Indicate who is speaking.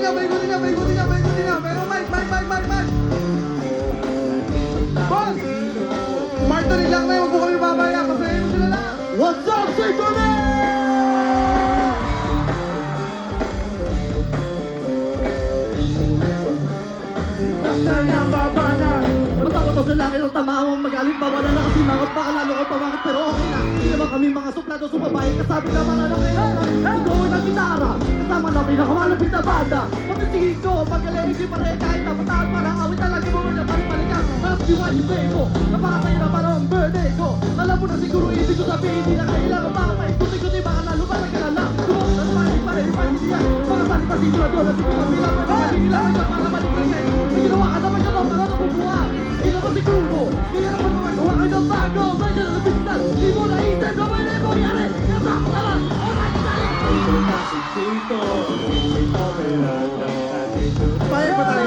Speaker 1: na. Pero mic. Boss! Martin lang na yun, huwag po kami babaya. Pasahin mo sila lang.
Speaker 2: What's up, Symphony? Matakot sa langit ang tamawang magaling bawala na kasi mangot baka lalo ko pamakit pero okay na. Hindi naman kami mga suplado sumabahay kasabi na mga nakilala. Ikaw ay ng gitara kasama na pinakamalapit na banda. Pagkatingin ko pagkaling di pare kahit napataan parang awit talaga mo na pare-palikan. Mas diwa yung bay ko napakatay na parang birthday ko. Alam mo na siguro ibig ko sabihin hindi na kailangan makapay. Kuti-kuti baka lalo ba nagkalala. Tumok na pare pare siya. Mga salita sigurado na siguro bilang kailangan ka para maligay. Ginawa ka naman ka lang mga kapubuha. Hindi naman siguro. Kaya naman magawa ka ng bago. Medyo na nabitan. Di mo naisip na may nangyari. Kasama ka lang. Alright, dali. Payag ba tayo?